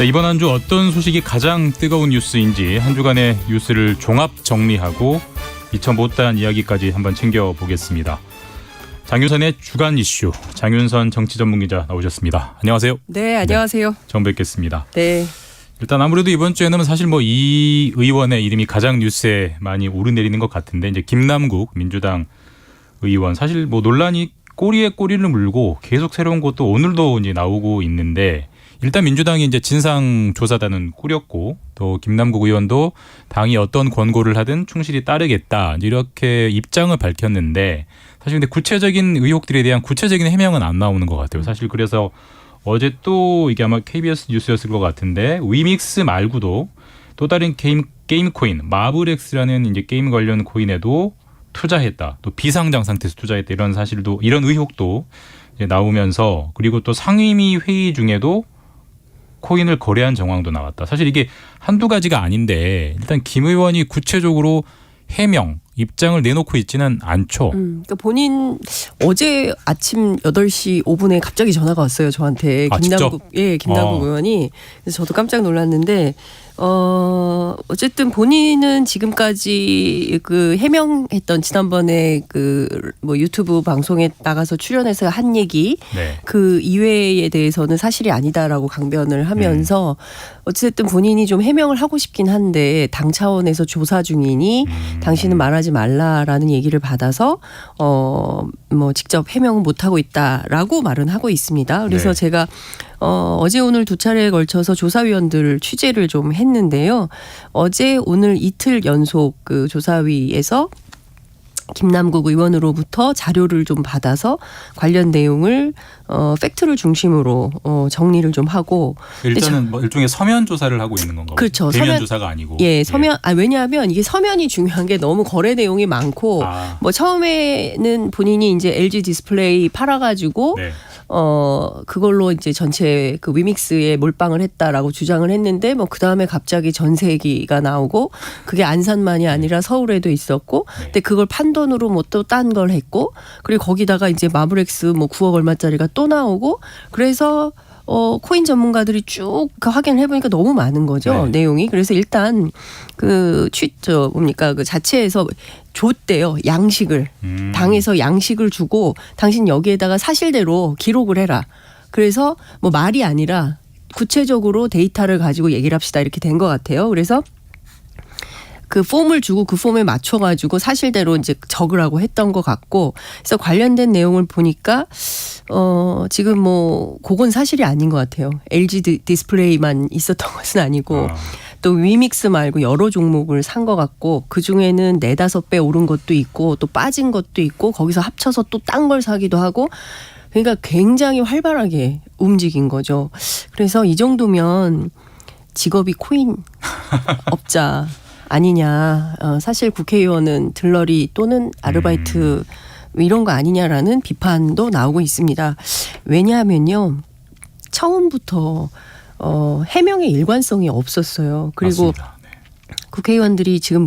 네, 이번 한 주 어떤 소식이 가장 뜨거운 뉴스인지 한 주간의 뉴스를 종합 정리하고 미처 못다한 이야기까지 한번 챙겨보겠습니다. 장윤선의 주간 이슈, 장윤선 정치전문기자 나오셨습니다. 안녕하세요. 네, 안녕하세요. 네, 처음 뵙겠습니다. 네. 일단 아무래도 이번 주에는 사실 이 의원의 이름이 가장 뉴스에 많이 오르내리는 것 같은데, 이제 김남국 민주당 의원, 사실 논란이 꼬리에 꼬리를 물고 계속 새로운 것도 오늘도 이제 나오고 있는데, 일단 민주당이 이제 진상조사단은 꾸렸고, 또 김남국 의원도 당이 어떤 권고를 하든 충실히 따르겠다, 이렇게 입장을 밝혔는데, 사실 근데 구체적인 의혹들에 대한 구체적인 해명은 안 나오는 것 같아요. 사실 그래서 어제 또 이게 아마 KBS 뉴스였을 것 같은데, 위믹스 말고도 또 다른 게임 코인 마블엑스라는 이제 게임 관련 코인에도 투자했다, 또 비상장 상태에서 투자했다, 이런 사실도, 이런 의혹도 이제 나오면서, 그리고 또 상임위 회의 중에도 코인을 거래한 정황도 나왔다. 사실 이게 한두 가지가 아닌데, 일단 김 의원이 구체적으로 해명, 입장을 내놓고 있지는 않죠. 그러니까 본인 어제 아침 8시 5분에 갑자기 전화가 왔어요, 저한테. 김남국, 김남국 의원이. 그래서 저도 깜짝 놀랐는데, 어쨌든 본인은 지금까지 그 해명했던, 지난번에 유튜브 방송에 나가서 출연해서 한 얘기, 네. 그 이외에 대해서는 사실이 아니다라고 강변을 하면서 어쨌든 본인이 좀 해명을 하고 싶긴 한데, 당 차원에서 조사 중이니 당신은 말하지 말라라는 얘기를 받아서 직접 해명은 못 하고 있다라고 말은 하고 있습니다. 그래서 네. 제가 어제 오늘 두 차례에 걸쳐서 조사위원들 취재를 좀 했는데요. 어제 오늘 이틀 연속 그 조사위에서 김남국 의원으로부터 자료를 좀 받아서 관련 내용을 팩트를 중심으로 정리를 좀 하고, 일단은 일종의 서면 조사를 하고 있는 건가요? 그렇죠. 대면 조사가 아니고. 예, 서면. 왜냐하면 이게 서면이 중요한 게, 너무 거래 내용이 많고, 처음에는 본인이 이제 LG 디스플레이 팔아가지고 네. 그걸로 이제 전체 그 위믹스에 몰빵을 했다라고 주장을 했는데, 그 다음에 갑자기 전세기가 나오고, 그게 안산만이 아니라 서울에도 있었고, 근데 그걸 판돈으로 또 딴 걸 했고, 그리고 거기다가 이제 마블엑스 9억 얼마짜리가 또 나오고, 그래서 코인 전문가들이 쭉 확인을 해보니까 너무 많은 거죠. 네. 내용이. 그래서 일단 그 자체에서 줬대요. 양식을. 당에서 양식을 주고, 당신 여기에다가 사실대로 기록을 해라. 그래서 말이 아니라 구체적으로 데이터를 가지고 얘기를 합시다, 이렇게 된 것 같아요. 그래서 그 폼을 주고 그 폼에 맞춰가지고 사실대로 이제 적으라고 했던 것 같고, 그래서 관련된 내용을 보니까 지금 그건 사실이 아닌 것 같아요. LG 디스플레이만 있었던 것은 아니고, 또 위믹스 말고 여러 종목을 산 것 같고, 그 중에는 4-5배 오른 것도 있고, 또 빠진 것도 있고, 거기서 합쳐서 또 딴 걸 사기도 하고, 그러니까 굉장히 활발하게 움직인 거죠. 그래서 이 정도면 직업이 코인 업자 아니냐. 사실 국회의원은 들러리 또는 아르바이트 이런 거 아니냐라는 비판도 나오고 있습니다. 왜냐하면요, 처음부터 해명의 일관성이 없었어요. 그리고 맞습니다. 네. 국회의원들이 지금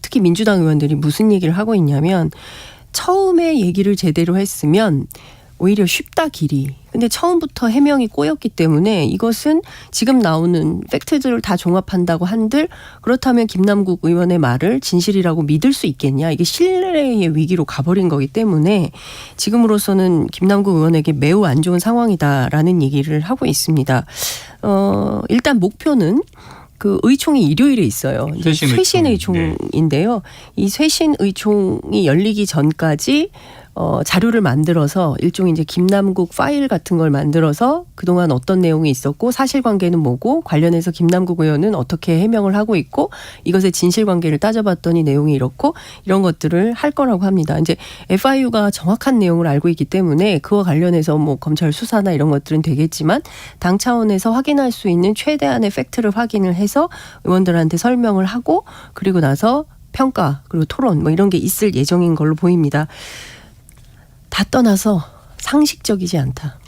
특히 민주당 의원들이 무슨 얘기를 하고 있냐면, 처음에 얘기를 제대로 했으면 오히려 쉽다, 길이. 근데 처음부터 해명이 꼬였기 때문에, 이것은 지금 나오는 팩트들을 다 종합한다고 한들, 그렇다면 김남국 의원의 말을 진실이라고 믿을 수 있겠냐. 이게 신뢰의 위기로 가버린 거기 때문에 지금으로서는 김남국 의원에게 매우 안 좋은 상황이다라는 얘기를 하고 있습니다. 일단 목표는 그 의총이 일요일에 있어요. 쇄신 의총인데요. 이 쇄신 의총이 열리기 전까지 자료를 만들어서, 일종의 이제 김남국 파일 같은 걸 만들어서 그동안 어떤 내용이 있었고, 사실관계는 뭐고, 관련해서 김남국 의원은 어떻게 해명을 하고 있고, 이것의 진실관계를 따져봤더니 내용이 이렇고, 이런 것들을 할 거라고 합니다. 이제 FIU가 정확한 내용을 알고 있기 때문에 그와 관련해서 검찰 수사나 이런 것들은 되겠지만, 당 차원에서 확인할 수 있는 최대한의 팩트를 확인을 해서 의원들한테 설명을 하고, 그리고 나서 평가, 그리고 토론 이런 게 있을 예정인 걸로 보입니다. 다 떠나서 상식적이지 않다.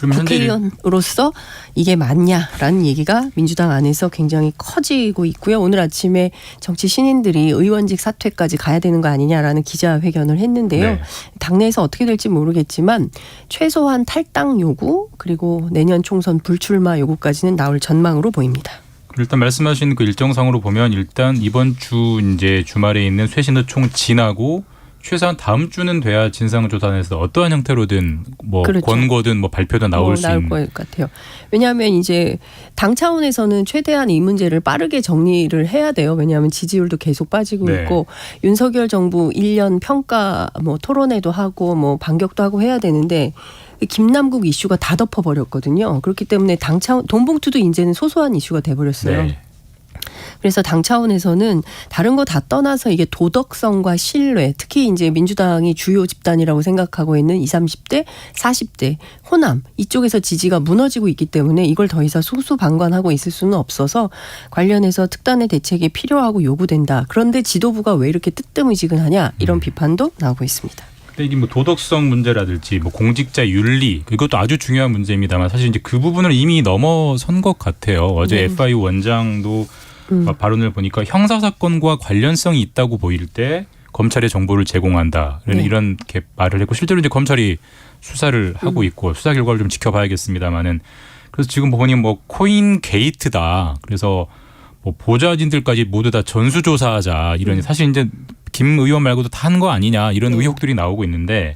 그럼 국회의원으로서 이게 맞냐라는 얘기가 민주당 안에서 굉장히 커지고 있고요. 오늘 아침에 정치 신인들이 의원직 사퇴까지 가야 되는 거 아니냐라는 기자회견을 했는데요. 네. 당내에서 어떻게 될지 모르겠지만 최소한 탈당 요구 그리고 내년 총선 불출마 요구까지는 나올 전망으로 보입니다. 일단 말씀하신 그 일정상으로 보면 일단 이번 주 이제 주말에 있는 쇄신의총 지나고 최소한 다음 주는 돼야 진상조사에서 어떠한 형태로든 뭐 그렇죠. 권고든 뭐 발표도 나올 수 있는. 것 같아요. 왜냐하면 이제 당 차원에서는 최대한 이 문제를 빠르게 정리를 해야 돼요. 왜냐하면 지지율도 계속 빠지고 네. 있고 윤석열 정부 1년 평가 뭐 토론회도 하고 뭐 반격도 하고 해야 되는데 김남국 이슈가 다 덮어버렸거든요. 그렇기 때문에 당 차원 돈봉투도 이제는 소소한 이슈가 돼버렸어요. 네. 그래서 당 차원에서는 다른 거 다 떠나서 이게 도덕성과 신뢰, 특히 이제 민주당이 주요 집단이라고 생각하고 있는 20, 30대, 40대, 호남 이쪽에서 지지가 무너지고 있기 때문에 이걸 더 이상 소수방관하고 있을 수는 없어서 관련해서 특단의 대책이 필요하고 요구된다. 그런데 지도부가 왜 이렇게 뜨뜻미지근하냐 이런 비판도 나오고 있습니다. 근데 이게 뭐 도덕성 문제라든지 뭐 공직자 윤리 이것도 아주 중요한 문제입니다만 사실 이제 그 부분을 이미 넘어선 것 같아요. 어제 FIU 원장도 발언을 보니까 형사사건과 관련성이 있다고 보일 때 검찰에 정보를 제공한다. 이런 말을 했고 실제로 이제 검찰이 수사를 하고 있고 수사 결과를 좀 지켜봐야겠습니다만은 그래서 지금 보니 뭐 코인 게이트다. 그래서 뭐 보좌진들까지 모두 다 전수조사하자 이런 사실 이제 김 의원 말고도 다 한 거 아니냐 이런 의혹들이 나오고 있는데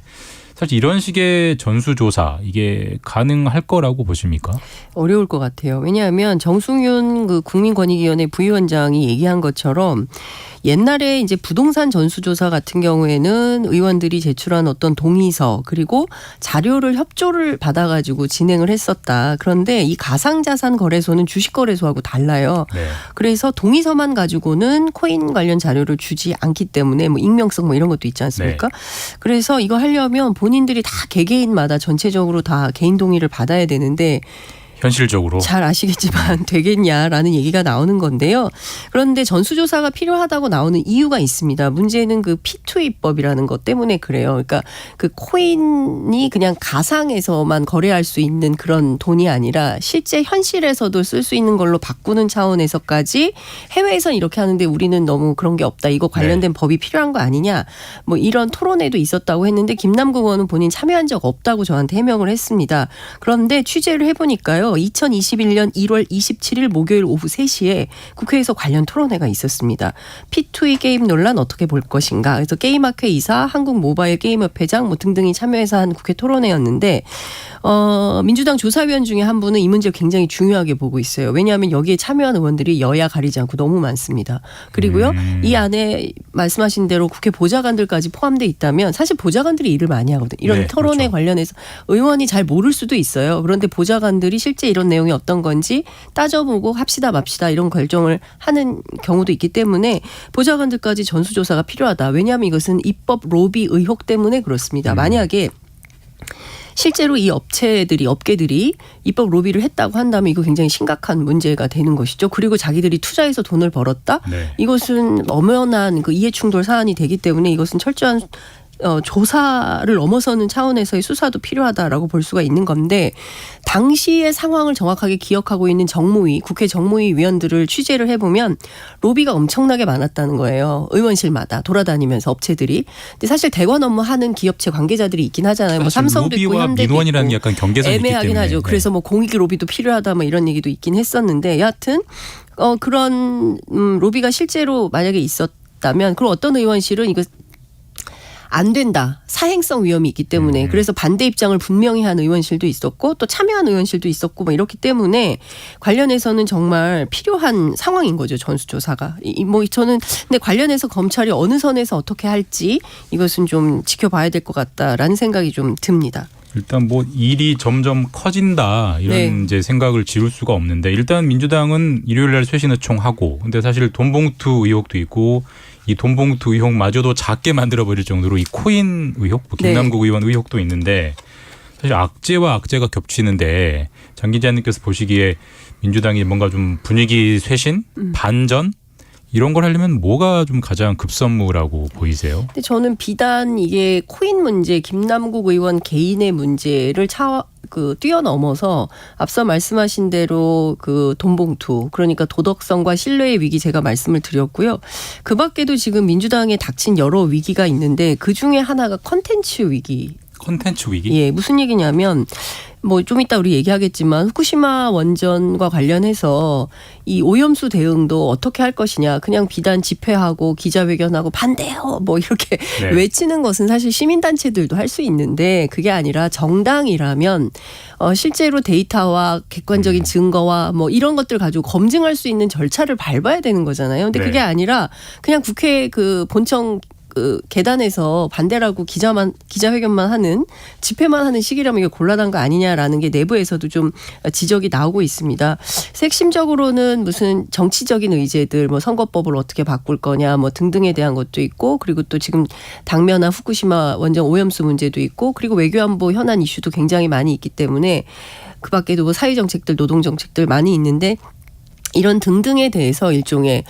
사실 이런 식의 전수조사 이게 가능할 거라고 보십니까? 어려울 것 같아요. 왜냐하면 정승윤 그 국민권익위원회 부위원장이 얘기한 것처럼 옛날에 이제 부동산 전수조사 같은 경우에는 의원들이 제출한 어떤 동의서 그리고 자료를 협조를 받아가지고 진행을 했었다. 그런데 이 가상자산 거래소는 주식거래소하고 달라요. 네. 그래서 동의서만 가지고는 코인 관련 자료를 주지 않기 때문에 뭐 익명성 뭐 이런 것도 있지 않습니까? 네. 그래서 이거 하려면 본인들이 다 개개인마다 전체적으로 다 개인 동의를 받아야 되는데 현실적으로 잘 아시겠지만 되겠냐라는 얘기가 나오는 건데요. 그런데 전수조사가 필요하다고 나오는 이유가 있습니다. 문제는 그 P2E법이라는 것 때문에 그래요. 그러니까 그 코인이 그냥 가상에서만 거래할 수 있는 그런 돈이 아니라 실제 현실에서도 쓸 수 있는 걸로 바꾸는 차원에서까지 해외에선 이렇게 하는데 우리는 너무 그런 게 없다. 이거 관련된 법이 필요한 거 아니냐. 뭐 이런 토론회도 있었다고 했는데 김남국 의원은 본인 참여한 적 없다고 저한테 해명을 했습니다. 그런데 취재를 해보니까요. 2021년 1월 27일 목요일 오후 3시에 국회에서 관련 토론회가 있었습니다. P2E 게임 논란 어떻게 볼 것인가. 그래서 게임학회 이사, 한국모바일게임협회장 뭐 등등이 참여해서 한 국회 토론회였는데 민주당 조사위원 중에 한 분은 이 문제를 굉장히 중요하게 보고 있어요. 왜냐하면 여기에 참여한 의원들이 여야 가리지 않고 너무 많습니다. 그리고요. 이 안에 말씀하신 대로 국회 보좌관들까지 포함돼 있다면 사실 보좌관들이 일을 많이 하거든요. 이런 네, 토론회 그렇죠. 관련해서 의원이 잘 모를 수도 있어요. 그런데 보좌관들이 실제 이런 내용이 어떤 건지 따져보고 합시다 맙시다 이런 결정을 하는 경우도 있기 때문에 보좌관들까지 전수조사가 필요하다. 왜냐하면 이것은 입법 로비 의혹 때문에 그렇습니다. 만약에 실제로 이 업계들이 입법 로비를 했다고 한다면 이거 굉장히 심각한 문제가 되는 것이죠. 그리고 자기들이 투자해서 돈을 벌었다? 네. 이것은 엄연한 그 이해충돌 사안이 되기 때문에 이것은 철저한 조사를 넘어서는 차원에서의 수사도 필요하다라고 볼 수가 있는 건데 당시의 상황을 정확하게 기억하고 있는 정무위, 국회 정무위 위원들을 취재를 해보면 로비가 엄청나게 많았다는 거예요. 의원실마다 돌아다니면서 업체들이. 근데 사실 대권 업무하는 기업체 관계자들이 있긴 하잖아요. 뭐 삼성도 있고 현대도 민원이라는 있고. 약간 경계선이 있기 애매하긴 때문에. 하죠. 그래서 뭐 공익 로비도 필요하다 뭐 이런 얘기도 있긴 했었는데 여하튼 그런 로비가 실제로 만약에 있었다면 그럼 어떤 의원실은 이거 안 된다. 사행성 위험이 있기 때문에. 그래서 반대 입장을 분명히 한 의원실도 있었고 또 참여한 의원실도 있었고 뭐 이렇기 때문에 관련해서는 정말 필요한 상황인 거죠. 전수조사가. 뭐 저는 근데 관련해서 검찰이 어느 선에서 어떻게 할지 이것은 좀 지켜봐야 될 것 같다라는 생각이 좀 듭니다. 일단 뭐 일이 점점 커진다 이런 네. 이제 생각을 지울 수가 없는데 일단 민주당은 일요일 날 쇄신의총 하고 근데 사실 돈봉투 의혹도 있고 이 돈봉투 의혹마저도 작게 만들어버릴 정도로 이 코인 의혹, 뭐 김남국 의원 의혹도 있는데 사실 악재와 악재가 겹치는데 장 기자님께서 보시기에 민주당이 뭔가 좀 분위기 쇄신, 반전 이런 걸 하려면 뭐가 좀 가장 급선무라고 보이세요? 근데 저는 비단 이게 코인 문제, 김남국 의원 개인의 문제를 뛰어넘어서 앞서 말씀하신 대로 그 돈봉투, 그러니까 도덕성과 신뢰의 위기 제가 말씀을 드렸고요. 그 밖에도 지금 민주당에 닥친 여러 위기가 있는데 그 중에 하나가 컨텐츠 위기. 콘텐츠 위기? 예, 무슨 얘기냐면 뭐 좀 이따 우리 얘기하겠지만 후쿠시마 원전과 관련해서 이 오염수 대응도 어떻게 할 것이냐, 그냥 비단 집회하고 기자회견하고 반대요 뭐 이렇게 네. 외치는 것은 사실 시민단체들도 할 수 있는데 그게 아니라 정당이라면 실제로 데이터와 객관적인 증거와 뭐 이런 것들 가지고 검증할 수 있는 절차를 밟아야 되는 거잖아요. 근데 네. 그게 아니라 그냥 국회 그 본청 그 계단에서 반대라고 기자회견만 하는, 집회만 하는 시기라면 이게 곤란한 거 아니냐라는 게 내부에서도 좀 지적이 나오고 있습니다. 핵심적으로는 무슨 정치적인 의제들, 뭐 선거법을 어떻게 바꿀 거냐 뭐 등등에 대한 것도 있고, 그리고 또 지금 당면한 후쿠시마 원전 오염수 문제도 있고, 그리고 외교안보 현안 이슈도 굉장히 많이 있기 때문에 그 밖에도 뭐 사회정책들, 노동정책들 많이 있는데 이런 등등에 대해서 일종의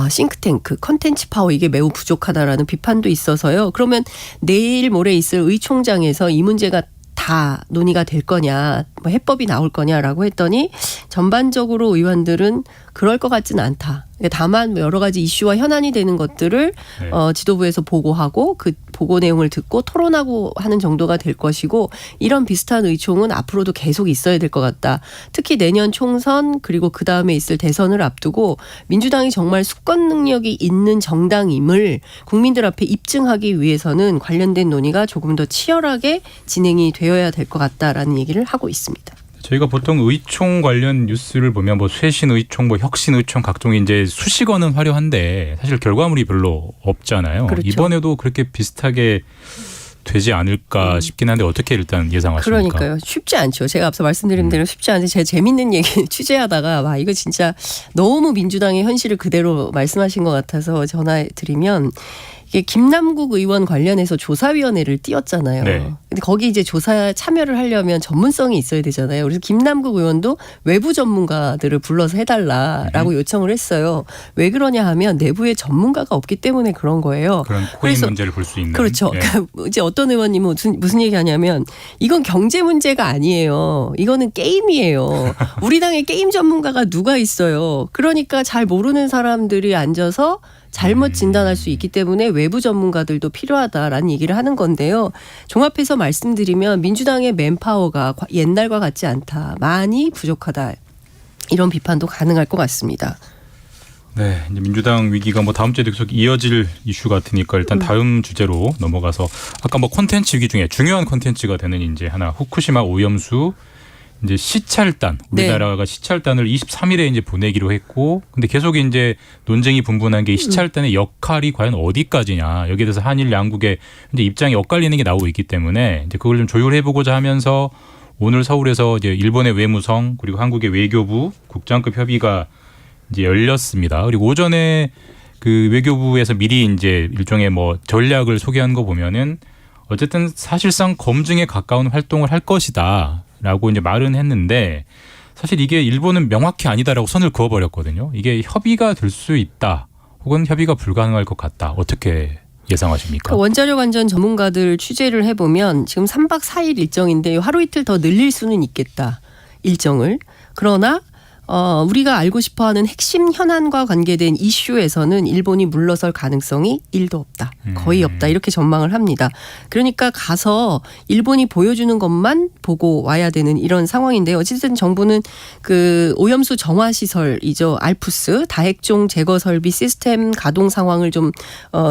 싱크탱크, 컨텐츠 파워 이게 매우 부족하다라는 비판도 있어서요. 그러면 내일 모레 있을 의총장에서 이 문제가 다 논의가 될 거냐, 뭐 해법이 나올 거냐라고 했더니 전반적으로 의원들은 그럴 것 같지는 않다. 다만 여러 가지 이슈와 현안이 되는 것들을 네. 지도부에서 보고하고 그 보고 내용을 듣고 토론하고 하는 정도가 될 것이고, 이런 비슷한 의총은 앞으로도 계속 있어야 될 것 같다. 특히 내년 총선 그리고 그다음에 있을 대선을 앞두고 민주당이 정말 수권 능력이 있는 정당임을 국민들 앞에 입증하기 위해서는 관련된 논의가 조금 더 치열하게 진행이 되어야 될 것 같다라는 얘기를 하고 있습니다. 저희가 보통 의총 관련 뉴스를 보면 뭐 쇄신 의총, 뭐 혁신 의총 각종의 이제 수식어는 화려한데 사실 결과물이 별로 없잖아요. 그렇죠. 이번에도 그렇게 비슷하게 되지 않을까 싶긴 한데 어떻게 일단 예상하십니까? 그러니까요. 쉽지 않죠. 제가 앞서 말씀드린 대로 쉽지 않은데 제가 재밌는 얘기 취재하다가 와 이거 진짜 너무 민주당의 현실을 그대로 말씀하신 것 같아서 전화드리면, 이게 김남국 의원 관련해서 조사위원회를 띄웠잖아요. 네. 근데 거기 이제 조사에 참여를 하려면 전문성이 있어야 되잖아요. 그래서 김남국 의원도 외부 전문가들을 불러서 해달라라고 요청을 했어요. 왜 그러냐 하면 내부에 전문가가 없기 때문에 그런 거예요. 그런 코인 그래서 문제를 볼 수 있는. 그렇죠. 예. 그러니까 이제 어떤 의원님은 무슨 얘기하냐면 이건 경제 문제가 아니에요. 이거는 게임이에요. 우리 당에 게임 전문가가 누가 있어요. 그러니까 잘 모르는 사람들이 앉아서 잘못 진단할 수 있기 때문에 외부 전문가들도 필요하다라는 얘기를 하는 건데요. 종합해서 말씀드리면 민주당의 맨파워가 옛날과 같지 않다. 많이 부족하다. 이런 비판도 가능할 것 같습니다. 네, 이제 민주당 위기가 뭐 다음 주에도 계속 이어질 이슈 같으니까 일단 다음 주제로 넘어가서, 아까 뭐 콘텐츠 위기 중에 중요한 콘텐츠가 되는 이제 하나, 후쿠시마 오염수 이제 시찰단, 우리나라가 시찰단을 23일에 이제 보내기로 했고, 근데 계속 이제 논쟁이 분분한 게 이 시찰단의 역할이 과연 어디까지냐, 여기에 대해서 한일 양국의 이제 입장이 엇갈리는 게 나오고 있기 때문에 이제 그걸 좀 조율해 보고자 하면서 오늘 서울에서 이제 일본의 외무성 그리고 한국의 외교부 국장급 협의가 이제 열렸습니다. 그리고 오전에 그 외교부에서 미리 이제 일종의 뭐 전략을 소개한 거 보면은 어쨌든 사실상 검증에 가까운 활동을 할 것이다라고 이제 말은 했는데, 사실 이게 일본은 명확히 아니다라고 선을 그어버렸거든요. 이게 협의가 될 수 있다, 혹은 협의가 불가능할 것 같다. 어떻게 예상하십니까? 원자력 관전 전문가들 취재를 해보면 지금 3박 4일 일정인데 하루 이틀 더 늘릴 수는 있겠다, 일정을. 그러나 우리가 알고 싶어하는 핵심 현안과 관계된 이슈에서는 일본이 물러설 가능성이 1도 없다. 거의 없다. 이렇게 전망을 합니다. 그러니까 가서 일본이 보여주는 것만 보고 와야 되는 이런 상황인데요. 어쨌든 정부는 그 오염수 정화 시설이죠. 알프스 다핵종 제거 설비 시스템 가동 상황을 좀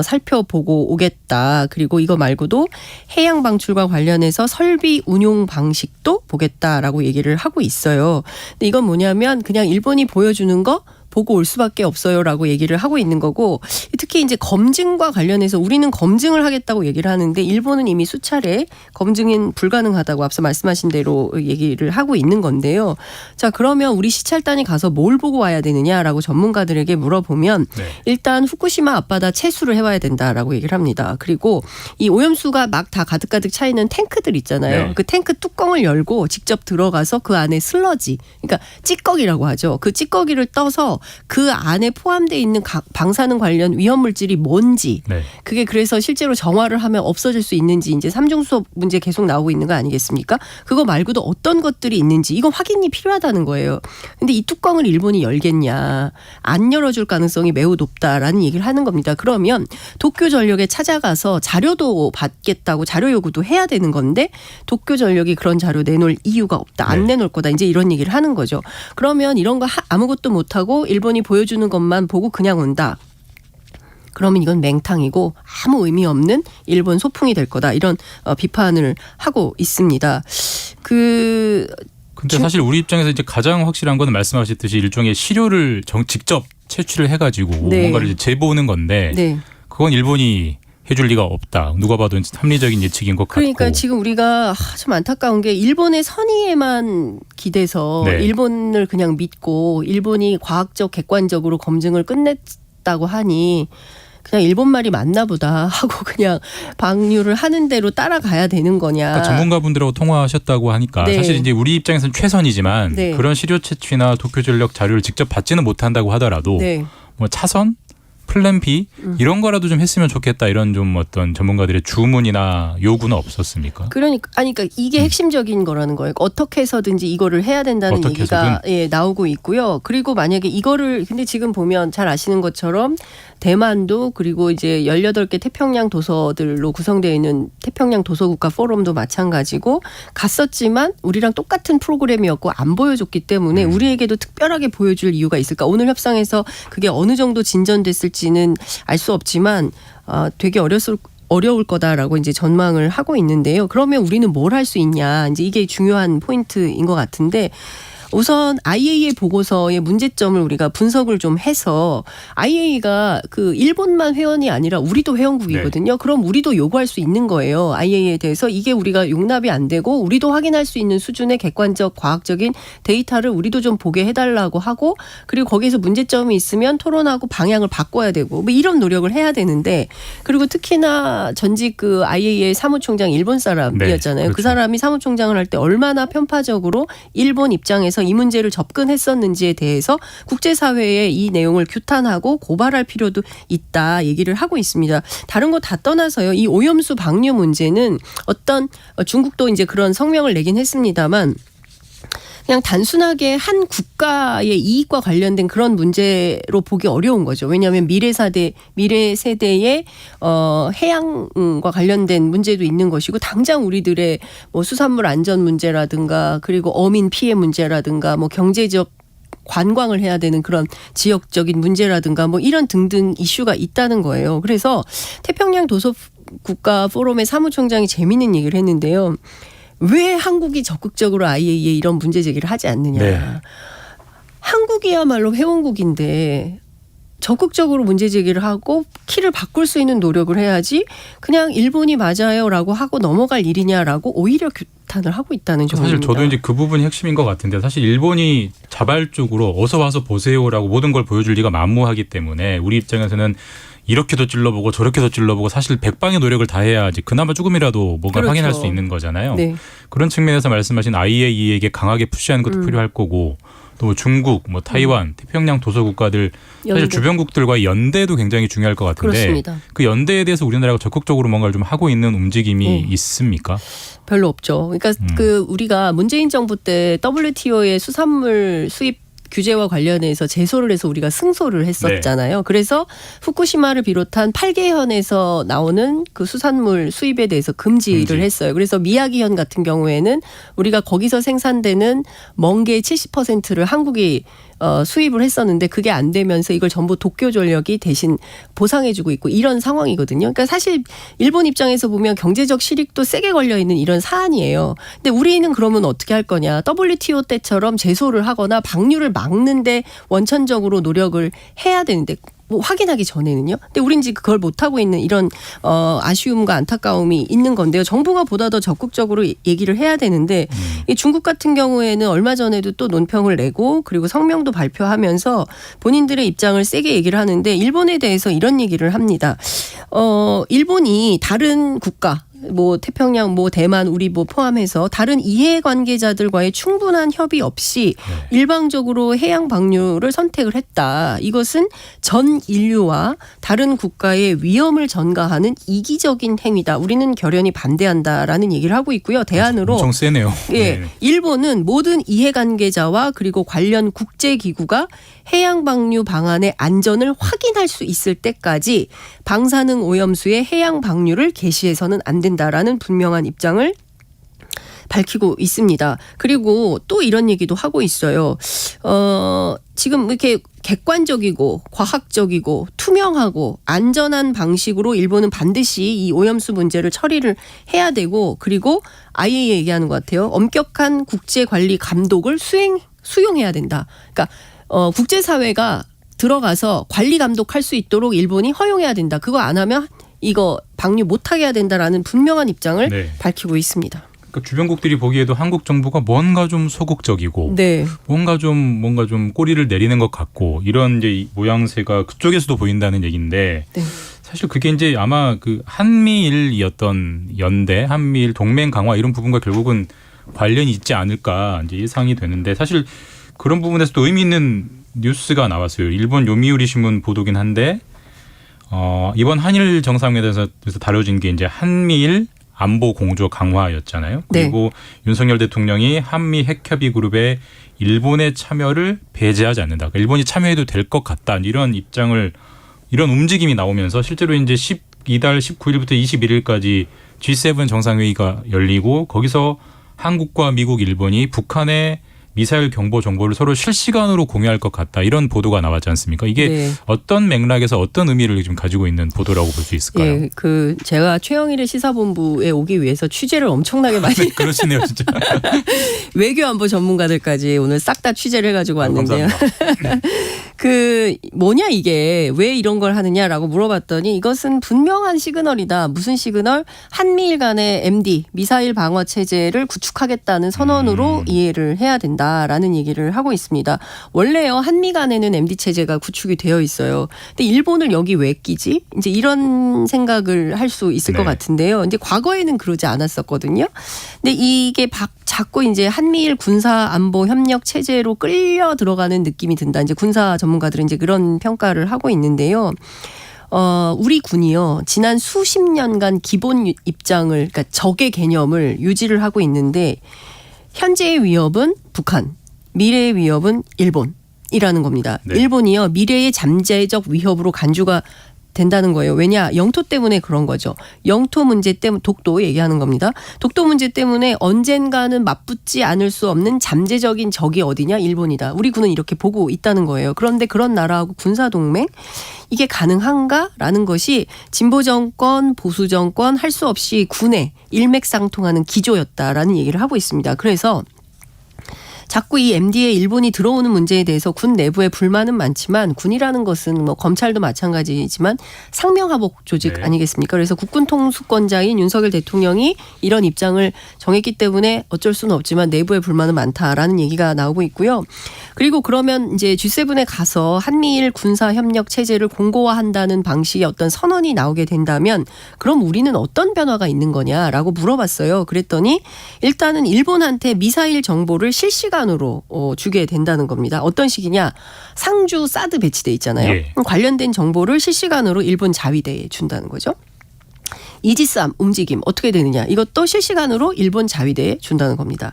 살펴보고 오겠다. 그리고 이거 말고도 해양 방출과 관련해서 설비 운용 방식도 보겠다라고 얘기를 하고 있어요. 근데 이건 뭐냐면 그냥 일본이 보여주는 거 보고 올 수밖에 없어요라고 얘기를 하고 있는 거고, 특히 이제 검증과 관련해서 우리는 검증을 하겠다고 얘기를 하는데 일본은 이미 수차례 검증은 불가능하다고 앞서 말씀하신 대로 얘기를 하고 있는 건데요. 자, 그러면 우리 시찰단이 가서 뭘 보고 와야 되느냐라고 전문가들에게 물어보면 일단 후쿠시마 앞바다 채수를 해와야 된다라고 얘기를 합니다. 그리고 이 오염수가 막 다 가득가득 차 있는 탱크들 있잖아요. 그 탱크 뚜껑을 열고 직접 들어가서 그 안에 슬러지, 그러니까 찌꺼기라고 하죠. 그 찌꺼기를 떠서 따라서 그 안에 포함되어 있는 방사능 관련 위험 물질이 뭔지 네. 그게 그래서 실제로 정화를 하면 없어질 수 있는지 이제 3중 수업 문제 계속 나오고 있는 거 아니겠습니까? 그거 말고도 어떤 것들이 있는지 이건 확인이 필요하다는 거예요. 근데 이 뚜껑을 일본이 열겠냐? 안 열어줄 가능성이 매우 높다라는 얘기를 하는 겁니다. 그러면 도쿄전력에 찾아가서 자료도 받겠다고 자료 요구도 해야 되는 건데 도쿄전력이 그런 자료 내놓을 이유가 없다. 안 네. 내놓을 거다. 이제 이런 얘기를 하는 거죠. 그러면 이런 거 아무것도 못하고 일본이 보여주는 것만 보고 그냥 온다. 그러면 이건 맹탕이고 아무 의미 없는 일본 소풍이 될 거다. 이런 비판을 하고 있습니다. 근데 사실 우리 입장에서 이제 가장 확실한 거는 말씀하셨듯이 일종의 시료를 직접 채취를 해가지고 네. 뭔가를 이제 재보는 건데 네. 그건 일본이 해줄 리가 없다. 누가 봐도 합리적인 예측인 것 같고. 그러니까 지금 우리가 좀 안타까운 게 일본의 선의에만 기대서 네. 일본을 그냥 믿고 일본이 과학적 객관적으로 검증을 끝냈다고 하니 그냥 일본 말이 맞나 보다 하고 그냥 방류를 하는 대로 따라가야 되는 거냐. 그러니까 전문가분들하고 통화하셨다고 하니까 네. 사실 이제 우리 입장에서는 최선이지만 네. 그런 시료 채취나 도쿄전력 자료를 직접 받지는 못한다고 하더라도 네. 뭐 차선, 플랜 B 이런 거라도 좀 했으면 좋겠다 이런 좀 어떤 전문가들의 주문이나 요구는 없었습니까? 그러니까 이게 핵심적인 거라는 거예요. 어떻게 해서든지 이거를 해야 된다는 어떻게 얘기가 나오고 있고요. 그리고 만약에 이거를 근데 지금 보면 잘 아시는 것처럼 대만도 그리고 이제 18개 태평양 도서들로 구성되어 있는 태평양 도서국가 포럼도 마찬가지고 갔었지만 우리랑 똑같은 프로그램이었고 안 보여줬기 때문에 우리에게도 특별하게 보여줄 이유가 있을까? 오늘 협상에서 그게 어느 정도 진전됐을지는 알 수 없지만 되게 어려울 거다라고 이제 전망을 하고 있는데요. 그러면 우리는 뭘 할 수 있냐? 이제 이게 중요한 포인트인 것 같은데 우선 IAEA 보고서의 문제점을 우리가 분석을 좀 해서 IAEA가 그 일본만 회원이 아니라 우리도 회원국이거든요. 네. 그럼 우리도 요구할 수 있는 거예요. IAEA에 대해서 이게 우리가 용납이 안 되고 우리도 확인할 수 있는 수준의 객관적 과학적인 데이터를 우리도 좀 보게 해달라고 하고 그리고 거기에서 문제점이 있으면 토론하고 방향을 바꿔야 되고 뭐 이런 노력을 해야 되는데 그리고 특히나 전직 그 IAEA 사무총장 일본 사람이었잖아요. 네, 그렇죠. 그 사람이 사무총장을 할 때 얼마나 편파적으로 일본 입장에서 이 문제를 접근했었는지에 대해서 국제사회에 이 내용을 규탄하고 고발할 필요도 있다 얘기를 하고 있습니다. 다른 거 다 떠나서요. 이 오염수 방류 문제는 어떤 중국도 이제 그런 성명을 내긴 했습니다만 그냥 단순하게 한 국가의 이익과 관련된 그런 문제로 보기 어려운 거죠. 왜냐하면 미래 세대의 해양과 관련된 문제도 있는 것이고 당장 우리들의 뭐 수산물 안전 문제라든가 그리고 어민 피해 문제라든가 뭐 경제적 관광을 해야 되는 그런 지역적인 문제라든가 뭐 이런 등등 이슈가 있다는 거예요. 그래서 태평양 도서국가 포럼의 사무총장이 재미있는 얘기를 했는데요. 왜 한국이 적극적으로 IAEA에 이런 문제 제기를 하지 않느냐. 네. 한국이야말로 회원국인데 적극적으로 문제 제기를 하고 키를 바꿀 수 있는 노력을 해야지 그냥 일본이 맞아요라고 하고 넘어갈 일이냐라고 오히려 규탄을 하고 있다는 점입니다. 사실 저도 이제 그 부분이 핵심인 것 같은데 사실 일본이 자발적으로 어서 와서 보세요라고 모든 걸 보여줄 리가 만무하기 때문에 우리 입장에서는 이렇게도 찔러보고 저렇게도 찔러보고 사실 백방의 노력을 다해야지 그나마 조금이라도 뭔가 그렇죠. 확인할 수 있는 거잖아요. 네. 그런 측면에서 말씀하신 IAEA에게 강하게 푸시하는 것도 필요할 거고 또 뭐 중국, 뭐 타이완, 태평양 도서국가들 사실 연대. 주변국들과의 연대도 굉장히 중요할 것 같은데 그렇습니다. 그 연대에 대해서 우리나라가 적극적으로 뭔가를 좀 하고 있는 움직임이 있습니까? 별로 없죠. 그러니까 그 우리가 문재인 정부 때 WTO의 수산물 수입 규제와 관련해서 제소를 해서 우리가 승소를 했었잖아요. 그래서 후쿠시마를 비롯한 8개현에서 나오는 그 수산물 수입에 대해서 금지를 했어요. 그래서 미야기현 같은 경우에는 우리가 거기서 생산되는 멍게의 70%를 한국이 수입을 했었는데 그게 안 되면서 이걸 전부 도쿄전력이 대신 보상해주고 있고 이런 상황이거든요. 그러니까 사실 일본 입장에서 보면 경제적 실익도 세게 걸려있는 이런 사안이에요. 근데 우리는 그러면 어떻게 할 거냐. WTO 때처럼 제소를 하거나 방류를 막는데 원천적으로 노력을 해야 되는데 뭐 확인하기 전에는요. 근데 우린 지금 그걸 못하고 있는 이런 아쉬움과 안타까움이 있는 건데요. 정부가 보다 더 적극적으로 얘기를 해야 되는데 이 중국 같은 경우에는 얼마 전에도 또 논평을 내고 그리고 성명도 발표하면서 본인들의 입장을 세게 얘기를 하는데 일본에 대해서 이런 얘기를 합니다. 일본이 다른 국가 뭐 태평양, 뭐 대만, 우리 뭐 포함해서 다른 이해관계자들과의 충분한 협의 없이 일방적으로 해양 방류를 선택을 했다. 이것은 전 인류와 다른 국가의 위험을 전가하는 이기적인 행위다. 우리는 결연히 반대한다라는 얘기를 하고 있고요. 대안으로 엄청 세네요. 예, 네. 일본은 모든 이해관계자와 그리고 관련 국제기구가 해양 방류 방안의 안전을 확인할 수 있을 때까지 방사능 오염수의 해양 방류를 개시해서는 안 된다라는 분명한 입장을 밝히고 있습니다. 그리고 또 이런 얘기도 하고 있어요. 지금 이렇게 객관적이고 과학적이고 투명하고 안전한 방식으로 일본은 반드시 이 오염수 문제를 처리를 해야 되고 그리고 아예 얘기하는 것 같아요. 엄격한 국제관리 감독을 수용해야 된다. 그러니까 국제사회가 들어가서 관리 감독할 수 있도록 일본이 허용해야 된다. 그거 안 하면 이거 방류 못하게 해야 된다라는 분명한 입장을 네. 밝히고 있습니다. 그러니까 주변국들이 보기에도 한국 정부가 뭔가 좀 소극적이고 네. 뭔가 좀 꼬리를 내리는 것 같고 이런 이제 이 모양새가 그쪽에서도 보인다는 얘기인데 네. 사실 그게 이제 아마 그 한미일이었던 연대, 한미일 동맹 강화 이런 부분과 결국은 관련이 있지 않을까 이제 예상이 되는데 사실 그런 부분에서도 의미 있는 뉴스가 나왔어요. 일본 요미우리 신문 보도긴 한데 이번 한일 정상회담에서 다뤄진 게 이제 한미일 안보 공조 강화였잖아요. 그리고 윤석열 대통령이 한미 핵협의 그룹에 일본의 참여를 배제하지 않는다. 그러니까 일본이 참여해도 될 것 같다. 이런 이런 움직임이 나오면서 실제로 이제 12달 19일부터 21일까지 G7 정상회의가 열리고 거기서 한국과 미국, 일본이 북한의 미사일 경보 정보를 서로 실시간으로 공유할 것 같다. 이런 보도가 나왔지 않습니까? 이게 네. 어떤 맥락에서 어떤 의미를 좀 가지고 있는 보도라고 볼 수 있을까요? 예, 제가 최영일의 시사본부에 오기 위해서 취재를 엄청나게 많이 네, 그러시네요, 진짜. 외교안보 전문가들까지 오늘 싹 다 취재를 해가지고 왔는데요. 감사합니다. 뭐냐 이게 왜 이런 걸 하느냐라고 물어봤더니 이것은 분명한 시그널이다. 무슨 시그널? 한미일 간의 MD 미사일 방어 체제를 구축하겠다는 선언으로 이해를 해야 된다라는 얘기를 하고 있습니다. 원래요 한미 간에는 MD 체제가 구축이 되어 있어요. 근데 일본을 여기 왜 끼지? 이제 이런 생각을 할 수 있을 것 같은데요. 이제 과거에는 그러지 않았었거든요. 근데 이게 자꾸 이제 한미일 군사 안보 협력 체제로 끌려 들어가는 느낌이 든다. 이제 군사 전문가들은 이제 그런 평가를 하고 있는데요. 우리 군이요 지난 수십 년간 기본 입장을 그러니까 적의 개념을 유지를 하고 있는데 현재의 위협은 북한, 미래의 위협은 일본이라는 겁니다. 네. 일본이요 미래의 잠재적 위협으로 간주가 된다는 거예요. 왜냐? 영토 때문에 그런 거죠. 영토 문제 때문에 독도 얘기하는 겁니다. 독도 문제 때문에 언젠가는 맞붙지 않을 수 없는 잠재적인 적이 어디냐? 일본이다. 우리 군은 이렇게 보고 있다는 거예요. 그런데 그런 나라하고 군사동맹 이게 가능한가라는 것이 진보 정권, 보수 정권 할 수 없이 군에 일맥상통하는 기조였다라는 얘기를 하고 있습니다. 그래서 자꾸 이 MD에 일본이 들어오는 문제에 대해서 군 내부에 불만은 많지만 군이라는 것은 뭐 검찰도 마찬가지지만 상명하복 조직 네. 아니겠습니까? 그래서 국군통수권자인 윤석열 대통령이 이런 입장을 정했기 때문에 어쩔 수는 없지만 내부에 불만은 많다라는 얘기가 나오고 있고요. 그리고 그러면 이제 G7에 가서 한미일 군사 협력 체제를 공고화한다는 방식의 어떤 선언이 나오게 된다면 그럼 우리는 어떤 변화가 있는 거냐라고 물어봤어요. 그랬더니 일단은 일본한테 미사일 정보를 실시간으로 주게 된다는 겁니다. 어떤 식이냐? 상주 사드 배치돼 있잖아요. 예. 관련된 정보를 실시간으로 일본 자위대에 준다는 거죠. 이지스함 움직임 어떻게 되느냐 이것도 실시간으로 일본 자위대에 준다는 겁니다.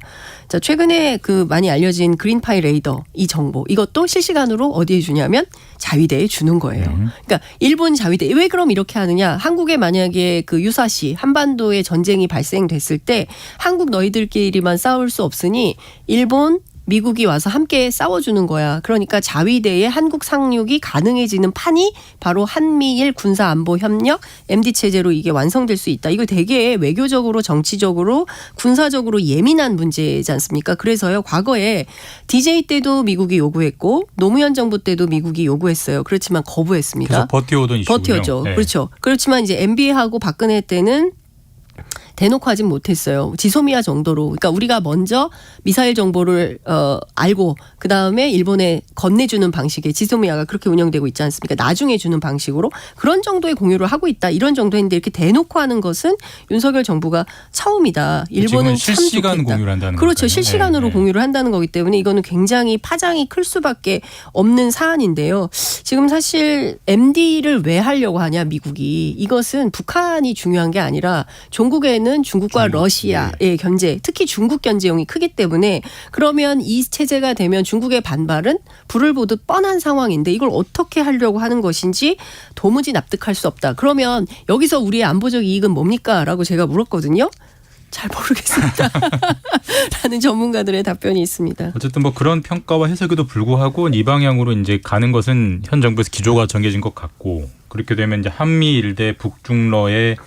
자 최근에 많이 알려진 그린파이 레이더 이 정보 이것도 실시간으로 어디에 주냐면 자위대에 주는 거예요. 그러니까 일본 자위대 왜 그럼 이렇게 하느냐? 한국에 만약에 유사시 한반도에 전쟁이 발생됐을 때 한국 너희들끼리만 싸울 수 없으니 일본 미국이 와서 함께 싸워주는 거야. 그러니까 자위대의 한국 상륙이 가능해지는 판이 바로 한미일 군사안보협력 MD체제로 이게 완성될 수 있다. 이거 되게 외교적으로 정치적으로 군사적으로 예민한 문제지 않습니까? 그래서요. 과거에 DJ 때도 미국이 요구했고 노무현 정부 때도 미국이 요구했어요. 그렇지만 거부했습니다. 계속 버텨오던 이슈군요. 버텨죠. 네. 그렇죠. 그렇지만 이제 MB하고 박근혜 때는 대놓고 하진 못했어요. 지소미아 정도로. 그러니까 우리가 먼저 미사일 정보를 알고 그다음에 일본에 건네주는 방식의 지소미아가 그렇게 운영되고 있지 않습니까? 나중에 주는 방식으로 그런 정도의 공유를 하고 있다. 이런 정도 했는데 이렇게 대놓고 하는 것은 윤석열 정부가 처음이다. 일본은 참 실시간 좋겠다. 공유를 한다는 그렇죠. 거잖아요. 실시간으로 네. 공유를 한다는 거기 때문에 이거는 굉장히 파장이 클 수밖에 없는 사안인데요. 지금 사실 MD를 왜 하려고 하냐 미국이. 이것은 북한이 중요한 게 아니라 종국에는 중국과 러시아의 견제, 특히 중국 견제용이 크기 때문에 그러면 이 체제가 되면 중국의 반발은 불을 보듯 뻔한 상황인데 이걸 어떻게 하려고 하는 것인지 도무지 납득할 수 없다. 그러면 여기서 우리의 안보적 이익은 뭡니까? 라고 제가 물었거든요. 잘 모르겠습니다. 라는 전문가들의 답변이 있습니다. 어쨌든 뭐 그런 평가와 해석에도 불구하고 이 방향으로 이제 가는 것은 현 정부에서 기조가 정해진 것 같고 그렇게 되면 이제 한미 일대 북중러의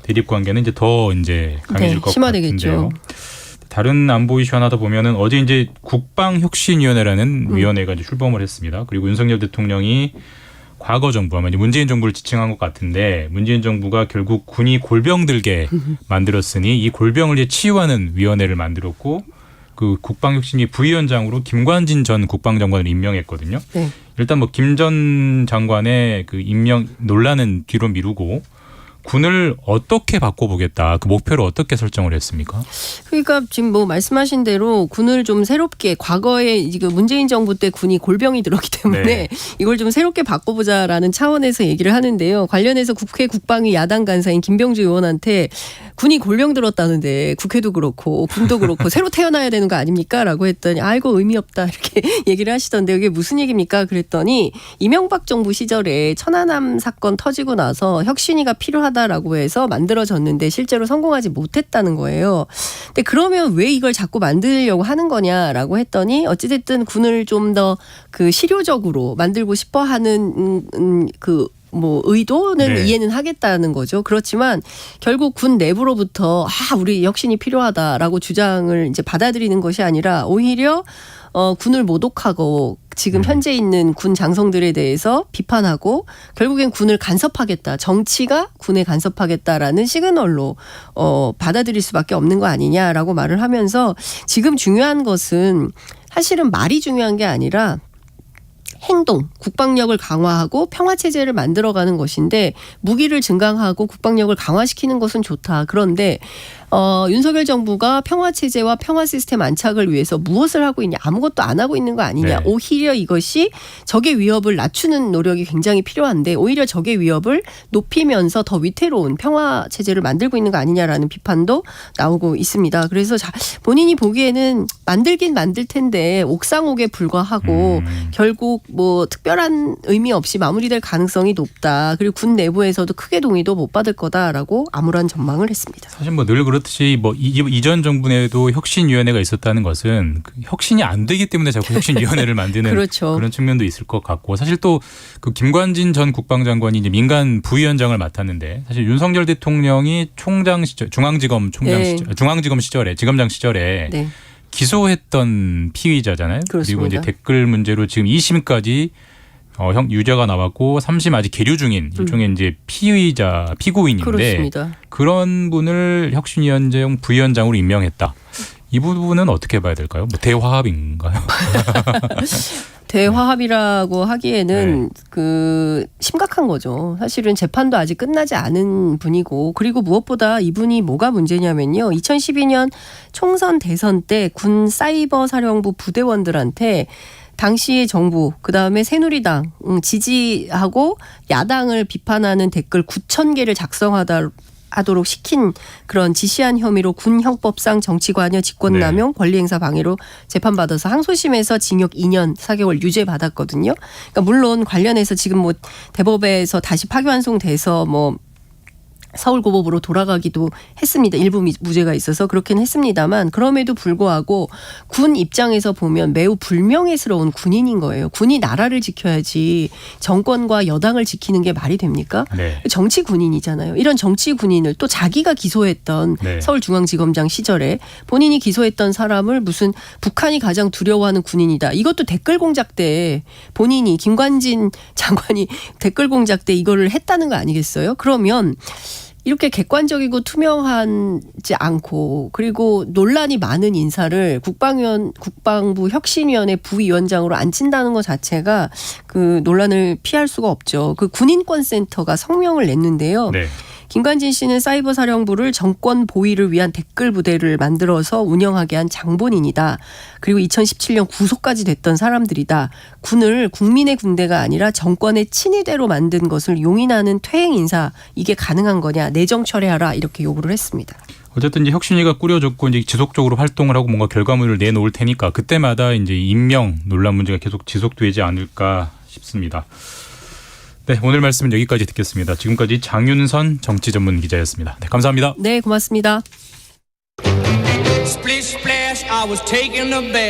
대립 관계는 이제 더 이제 강해질 것 심화되겠죠. 같은데요. 다른 안보 이슈 하나 더 보면은 어제 이제 국방혁신위원회라는 위원회가 이제 출범을 했습니다. 그리고 윤석열 대통령이 과거 정부 아마 이제 문재인 정부를 지칭한 것 같은데 문재인 정부가 결국 군이 골병 들게 만들었으니 이 골병을 이제 치유하는 위원회를 만들었고 그 국방혁신위 부위원장으로 김관진 전 국방장관을 임명했거든요. 네. 일단 뭐 김 전 장관의 그 임명 논란은 뒤로 미루고 군을 어떻게 바꿔보겠다. 그 목표를 어떻게 설정을 했습니까? 그러니까 지금 뭐 말씀하신 대로 군을 좀 새롭게 과거에 지금 문재인 정부 때 군이 골병이 들었기 때문에 네. 이걸 좀 새롭게 바꿔보자라는 차원에서 얘기를 하는데요. 관련해서 국회 국방위 야당 간사인 김병주 의원한테 군이 골병 들었다는데 국회도 그렇고 군도 그렇고 새로 태어나야 되는 거 아닙니까? 라고 했더니 아이고 의미 없다 이렇게 얘기를 하시던데 이게 무슨 얘기입니까? 그랬더니 이명박 정부 시절에 천안함 사건 터지고 나서 혁신위가 필요하다라고 해서 만들어졌는데 실제로 성공하지 못했다는 거예요. 근데 그러면 왜 이걸 자꾸 만들려고 하는 거냐라고 했더니 어찌됐든 군을 좀 더 그 실효적으로 만들고 싶어 하는 그 뭐 의도는 네. 이해는 하겠다는 거죠. 그렇지만 결국 군 내부로부터 우리 혁신이 필요하다라고 주장을 이제 받아들이는 것이 아니라 오히려 군을 모독하고 지금 현재 있는 군 장성들에 대해서 비판하고 결국엔 군을 간섭하겠다. 정치가 군에 간섭하겠다라는 시그널로 받아들일 수밖에 없는 거 아니냐라고 말을 하면서 지금 중요한 것은 사실은 말이 중요한 게 아니라 행동, 국방력을 강화하고 평화체제를 만들어가는 것인데 무기를 증강하고 국방력을 강화시키는 것은 좋다. 그런데 윤석열 정부가 평화체제와 평화 시스템 안착을 위해서 무엇을 하고 있냐. 아무것도 안 하고 있는 거 아니냐. 네. 오히려 이것이 적의 위협을 낮추는 노력이 굉장히 필요한데 오히려 적의 위협을 높이면서 더 위태로운 평화체제를 만들고 있는 거 아니냐라는 비판도 나오고 있습니다. 그래서 본인이 보기에는 만들긴 만들 텐데 옥상옥에 불과하고 결국 뭐 특별한 의미 없이 마무리될 가능성이 높다. 그리고 군 내부에서도 크게 동의도 못 받을 거다라고 암울한 전망을 했습니다. 사실 뭐 늘 그렇듯이 뭐 이전 정부 내에도 혁신위원회가 있었다는 것은 그 혁신이 안 되기 때문에 자꾸 혁신위원회를 만드는 그렇죠. 그런 측면도 있을 것 같고 사실 또 그 김관진 전 국방장관이 이제 민간 부위원장을 맡았는데 사실 윤석열 대통령이 총장 시절 중앙지검 총장 네. 시절 중앙지검 시절에 지검장 시절에 네. 기소했던 피의자잖아요. 그렇습니다. 그리고 이제 댓글 문제로 지금 2심까지 유죄가 나왔고 3심 아직 계류 중인 일종의 이제 피고인인데 그렇습니다. 그런 분을 혁신위원장 부위원장으로 임명했다. 이 부분은 어떻게 봐야 될까요? 뭐 대화합인가요? 대화합이라고 하기에는 그 심각한 거죠. 사실은 재판도 아직 끝나지 않은 분이고 그리고 무엇보다 이분이 뭐가 문제냐면요. 2012년 총선 대선 때 군 사이버 사령부 부대원들한테 당시의 정부 그다음에 새누리당 지지하고 야당을 비판하는 댓글 9,000개를 작성하도록 시킨 그런 지시한 혐의로 군 형법상 정치관여 직권남용 권리행사 방해로 재판받아서 항소심에서 징역 2년 4개월 유죄 받았거든요. 그러니까 물론 관련해서 지금 뭐 대법에서 다시 파기환송돼서 뭐 서울고법으로 돌아가기도 했습니다. 일부 무죄가 있어서 그렇긴 했습니다만 그럼에도 불구하고 군 입장에서 보면 매우 불명예스러운 군인인 거예요. 군이 나라를 지켜야지 정권과 여당을 지키는 게 말이 됩니까? 네. 정치 군인이잖아요. 이런 정치 군인을 또 자기가 기소했던 네. 서울중앙지검장 시절에 본인이 기소했던 사람을 무슨 북한이 가장 두려워하는 군인이다. 이것도 댓글 공작 때 본인이 김관진 장관이 댓글 공작 때 이거를 했다는 거 아니겠어요? 그러면 이렇게 객관적이고 투명하지 않고 그리고 논란이 많은 인사를 국방부 혁신위원회 부위원장으로 앉힌다는 것 자체가 그 논란을 피할 수가 없죠. 그 군인권센터가 성명을 냈는데요. 네. 김관진 씨는 사이버 사령부를 정권 보위를 위한 댓글 부대를 만들어서 운영하게 한 장본인이다. 그리고 2017년 구속까지 됐던 사람들이다. 군을 국민의 군대가 아니라 정권의 친위대로 만든 것을 용인하는 퇴행 인사 이게 가능한 거냐. 내정 철회하라 이렇게 요구를 했습니다. 어쨌든 이제 혁신위가 꾸려졌고 이제 지속적으로 활동을 하고 뭔가 결과물을 내놓을 테니까 그때마다 이제 임명 논란 문제가 계속 지속되지 않을까 싶습니다. 네, 오늘 말씀은 여기까지 듣겠습니다. 지금까지 장윤선 정치전문기자였습니다. 네, 감사합니다. 네, 고맙습니다. Splish splash, I was taking a bath.